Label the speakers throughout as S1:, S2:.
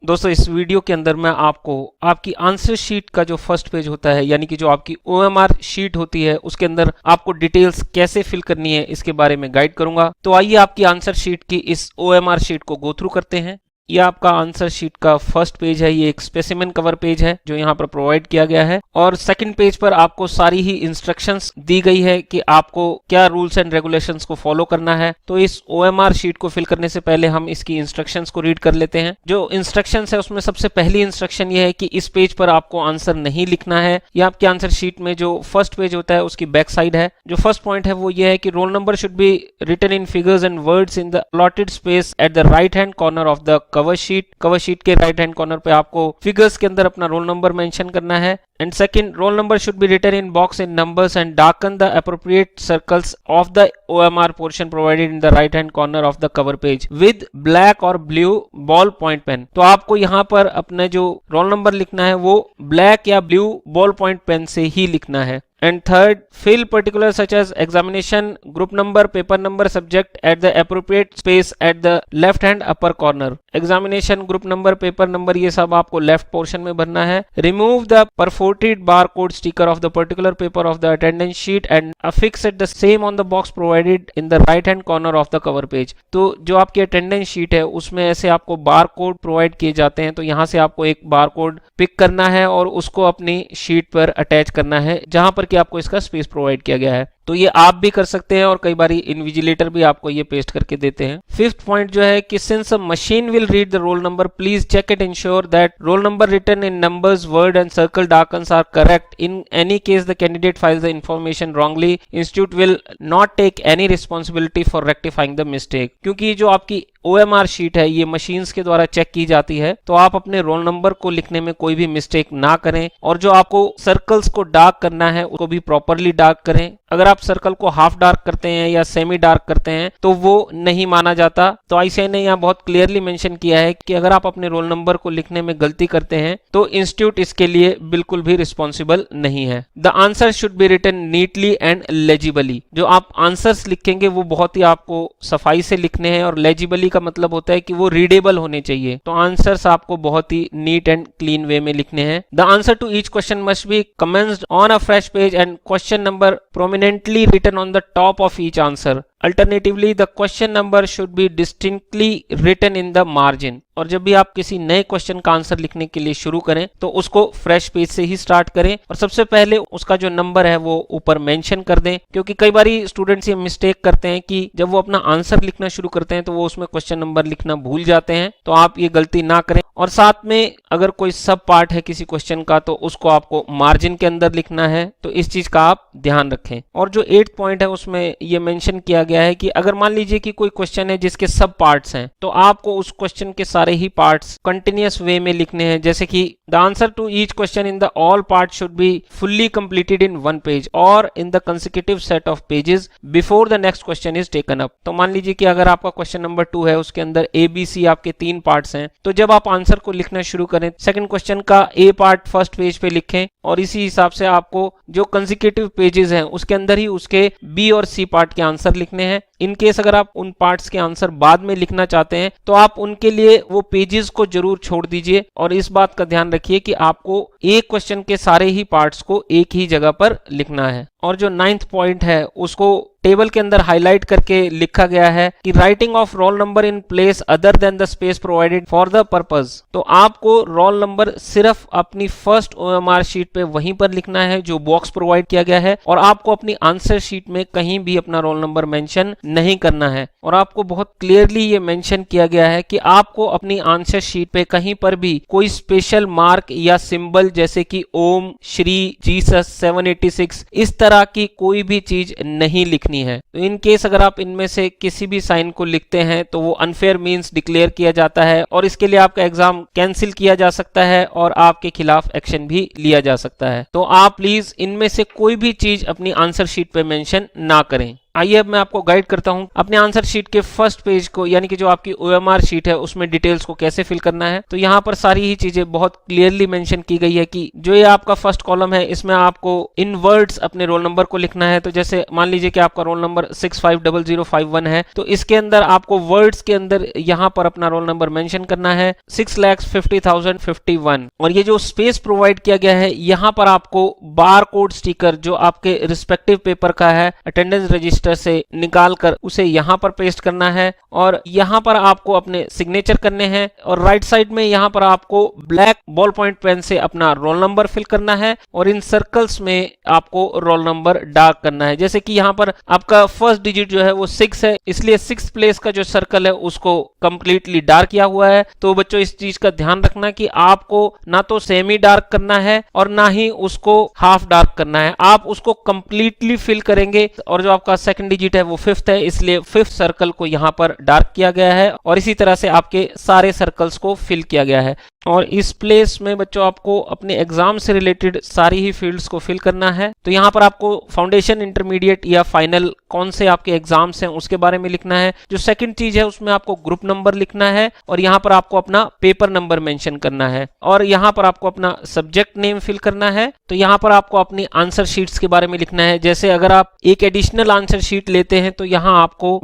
S1: दोस्तों इस वीडियो के अंदर मैं आपको आपकी आंसर शीट का जो फर्स्ट पेज होता है यानी कि जो आपकी OMR शीट होती है उसके अंदर आपको डिटेल्स कैसे फिल करनी है इसके बारे में गाइड करूंगा। तो आइए आपकी आंसर शीट की इस OMR शीट को गो थ्रू करते हैं। ये आपका आंसर शीट का फर्स्ट पेज है, ये एक स्पेसिमेन कवर पेज है जो यहाँ पर प्रोवाइड किया गया है और सेकंड पेज पर आपको सारी ही इंस्ट्रक्शंस दी गई है कि आपको क्या रूल्स एंड रेगुलेशंस को फॉलो करना है। तो इस OMR शीट को फिल करने से पहले हम इसकी इंस्ट्रक्शंस को रीड कर लेते हैं। जो इंस्ट्रक्शंस है उसमें सबसे पहली इंस्ट्रक्शन ये है कि इस पेज पर आपको आंसर नहीं लिखना है। ये आपकी आंसर शीट में जो फर्स्ट पेज होता है उसकी बैक साइड है। जो फर्स्ट पॉइंट है वो ये है कि roll number should be written in figures and words in the allotted space at the right hand corner of the cover sheet के राइट हैंड कॉर्नर पे आपको फिगर्स के अंदर अपना रोल नंबर मेंशन करना है। And second, roll number should be written in box in numbers and darken the appropriate circles of the OMR portion provided in the right hand corner of the cover page with black or blue ball point pen. तो आपको यहाँ पर अपने जो roll number लिखना है वो black या ब्लू बॉल पॉइंट पेन से ही लिखना है। And third, fill particulars such as examination, group number, paper number, subject at the appropriate space at the left hand upper corner. Examination, group number, paper number ये सब आपको left portion में भरना है। Remove the perforated barcode sticker of the particular paper of the attendance sheet and affix it the same on the box provided in the right hand corner of the cover page. तो जो आपकी attendance sheet है उसमें ऐसे आपको barcode provide किए जाते हैं, तो यहाँ से आपको एक barcode पिक करना है और उसको अपनी शीट पर अटैच करना है जहां पर कि आपको इसका स्पेस प्रोवाइड किया गया है। तो ये आप भी कर सकते हैं और कई बार इन्विजिलेटर भी आपको ये पेस्ट करके देते हैं। फिफ्थ पॉइंट जो है कि since a machine will read the roll number please check it ensure that roll number written in numbers word and circle darkens are correct. In any case the candidate files the information wrongly, institute will not take any responsibility for rectifying the mistake. क्योंकि जो आपकी OMR sheet है ये machines के द्वारा check की जाती है, तो आप अपने रोल नंबर को लिखने में कोई भी मिस्टेक ना करें और जो आपको सर्कल्स को डार्क करना है उसको भी प्रॉपरली डार्क करें। अगर आप सर्कल को हाफ डार्क करते हैं या सेमी डार्क करते हैं तो वो नहीं माना जाता। तो ICAI ने यहाँ बहुत क्लियरली मेंशन किया है कि अगर आप अपने रोल नंबर को लिखने में गलती करते हैं तो इंस्टीट्यूट इसके लिए बिल्कुल भी रिस्पॉन्सिबल नहीं है। The answer should be written neatly and legibly. जो आप आंसर्स लिखेंगे वो बहुत ही आपको सफाई से लिखने हैं और लेजिबली का मतलब होता है कि वो रीडेबल होने चाहिए। तो आंसर्स आपको बहुत ही नीट एंड क्लीन वे में लिखने हैं। The answer to each question must be commenced on a fresh page and question number prominently written on the top of each answer. Alternatively, the question number should be distinctly written in the margin. और जब भी आप किसी नए question का answer लिखने के लिए शुरू करें तो उसको फ्रेश पेज से ही स्टार्ट करें और सबसे पहले उसका जो नंबर है वो ऊपर मेंशन कर दें। क्योंकि कई बार स्टूडेंट्स ये मिस्टेक करते हैं कि जब वो अपना आंसर लिखना शुरू करते हैं तो वो उसमें क्वेश्चन नंबर लिखना भूल जाते हैं। तो आप ये गलती ना करें और साथ में अगर कोई सब पार्ट है किसी क्वेश्चन का तो उसको आपको मार्जिन के अंदर लिखना है। तो इस चीज का आप ध्यान रखें। और जो 8th पॉइंट है उसमें ये मेंशन किया गया है कि अगर मान लीजिए कि कोई क्वेश्चन है जिसके सब पार्ट्स हैं तो आपको उस क्वेश्चन के सारे ही पार्ट्स कंटिन्यूअस वे में लिखने हैं। जैसे कि the answer to each question in the all part should be fully completed in one page और in the consecutive set of pages before the next question is taken up. तो मान लीजिए कि अगर आपका क्वेश्चन नंबर 2 है उसके अंदर ABC आपके 3 पार्ट्स हैं, तो जब आप आंसर को लिखना शुरू करें सेकंड क्वेश्चन का A पार्ट फर्स्ट पेज पे लिखें और इसी हिसाब से आपको जो कंसेक्यूटिव पेजेस हैं उसके अंदर ही उसके B और C पार्ट के आंसर लिखने हैं। इन केस अगर आप उन पार्ट्स के आंसर बाद में लिखना चाहते हैं तो आप उनके लिए वो पेजेस को जरूर छोड़ दीजिए और इस बात का ध्यान रखिए कि आपको एक क्वेश्चन के सारे ही पार्ट्स को एक ही जगह पर लिखना है। और जो 9th पॉइंट है उसको टेबल के अंदर हाईलाइट करके लिखा गया है कि writing of roll number in place other than the space provided for the purpose. तो आपको रोल नंबर सिर्फ अपनी फर्स्ट OMR शीट पे वहीं पर लिखना है जो बॉक्स प्रोवाइड किया गया है और आपको अपनी आंसर शीट में कहीं भी अपना रोल नंबर मेंशन नहीं करना है। और आपको बहुत क्लियरली ये मेंशन किया गया है कि आपको अपनी आंसर शीट पे कहीं पर भी कोई स्पेशल मार्क या सिंबल जैसे कि ओम, श्री, जीसस, 786 इस तरह की कोई भी चीज नहीं लिखनी है। तो इन केस अगर आप इनमें से किसी भी साइन को लिखते हैं तो वो अनफेयर मींस डिक्लेयर किया जाता है और इसके लिए आपका एग्जाम कैंसिल किया जा सकता है और आपके खिलाफ एक्शन भी लिया जा सकता है। तो आप प्लीज इनमें से कोई भी चीज अपनी आंसर शीट पे मेंशन ना करें। आइए अब मैं आपको गाइड करता हूं अपने आंसर शीट के फर्स्ट पेज को, यानी कि जो आपकी OMR शीट है उसमें डिटेल्स को कैसे फिल करना है। तो यहाँ पर सारी ही चीजें बहुत क्लियरली मेंशन की गई है कि जो ये आपका फर्स्ट कॉलम है इसमें आपको इन वर्ड्स अपने रोल नंबर को लिखना है। तो जैसे मान लीजिए कि आपका रोल नंबर 650051 है, तो इसके अंदर आपको वर्ड्स के अंदर यहाँ पर अपना रोल नंबर मेंशन करना है 6,50,051। और ये जो स्पेस प्रोवाइड किया गया है यहाँ पर आपको बार कोड स्टिकर जो आपके रिस्पेक्टिव पेपर का है अटेंडेंस रजिस्टर से निकाल कर उसे यहाँ पर पेस्ट करना है और यहाँ पर आपको अपने सिग्नेचर करने हैं। और राइट साइड में यहाँ पर आपको ब्लैक बॉल पॉइंट पेन से अपना रोल नंबर फिल करना है और इन सर्कल्स में आपको रोल नंबर डार्क करना है। जैसे कि यहाँ पर आपका फर्स्ट डिजिट जो है वो 6 है, इसलिए 6th प्लेस का जो सर्कल है उसको कंप्लीटली डार्क किया हुआ है। तो बच्चों इस चीज का ध्यान रखना कि आपको ना तो सेमी डार्क करना है और ना ही उसको हाफ डार्क करना है, आप उसको कंप्लीटली फिल करेंगे। और जो आपका सेकंड डिजिट है वो 5th है, इसलिए 5th सर्कल को यहाँ पर डार्क किया गया है और इसी तरह से आपके सारे सर्कल्स को फिल किया गया है। और इस प्लेस में बच्चों आपको अपने एग्जाम से रिलेटेड सारी ही फील्ड्स को फिल करना है। तो यहाँ पर आपको फाउंडेशन, इंटरमीडिएट या फाइनल कौन से आपके एग्जाम्स हैं उसके बारे में लिखना है। जो सेकंड चीज है उसमें आपको ग्रुप नंबर लिखना है और यहाँ पर आपको अपना पेपर नंबर मेंशन करना है और यहाँ पर आपको अपना सब्जेक्ट नेम फिल करना है। तो यहाँ पर आपको अपनी आंसर शीट्स के बारे में लिखना है। जैसे अगर आप एक एडिशनल आंसर शीट लेते हैं तो यहाँ आपको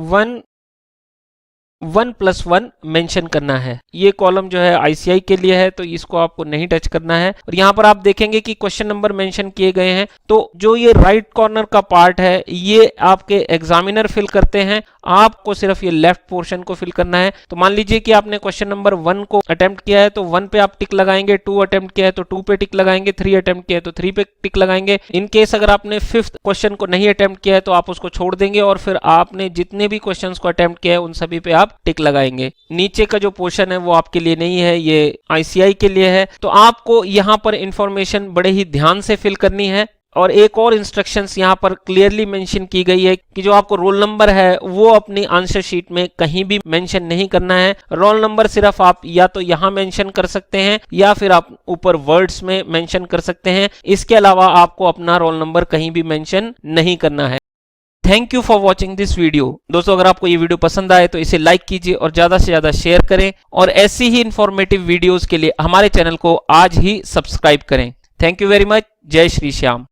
S1: 1+1 मेंशन करना है। ये कॉलम जो है ICI के लिए है तो इसको आपको नहीं टच करना है। और यहाँ पर आप देखेंगे कि क्वेश्चन नंबर मेंशन किए गए हैं, तो जो ये राइट कॉर्नर का पार्ट है ये आपके एग्जामिनर फिल करते हैं, आपको सिर्फ ये लेफ्ट पोर्शन को फिल करना है। तो मान लीजिए कि आपने क्वेश्चन नंबर 1 को अटेम्प्ट किया है तो 1 पे आप टिक लगाएंगे, 2 अटेम्प्ट किया है तो 2 पे टिक लगाएंगे, 3 अटेम्प्ट किया है तो 3 पे टिक लगाएंगे। इन केस अगर आपने 5th क्वेश्चन को नहीं अटेम्प्ट किया है तो आप उसको छोड़ देंगे और फिर आपने जितने भी क्वेश्चन को अटेम्प्ट किया है उन सभी पे आप टिक लगाएंगे। नीचे का जो पोर्शन है वो आपके लिए नहीं है, ये ICI के लिए है। तो आपको यहाँ पर इंफॉर्मेशन बड़े ही ध्यान से फिल करनी है। और एक और इंस्ट्रक्शंस यहाँ पर क्लियरली मेंशन की गई है कि जो आपको रोल नंबर है वो अपनी आंसर शीट में कहीं भी मेंशन नहीं करना है। रोल नंबर सिर्फ आप या तो यहाँ मेंशन कर सकते हैं या फिर आप ऊपर वर्ड्स में मेंशन कर सकते हैं। इसके अलावा आपको अपना रोल नंबर कहीं भी मेंशन नहीं करना है। Thank you for watching this video. दोस्तों अगर आपको ये वीडियो पसंद आए तो इसे लाइक कीजिए और ज्यादा से ज्यादा शेयर करें और ऐसी ही इंफॉर्मेटिव वीडियोस के लिए हमारे चैनल को आज ही सब्सक्राइब करें। Thank you very much. जय श्री श्याम।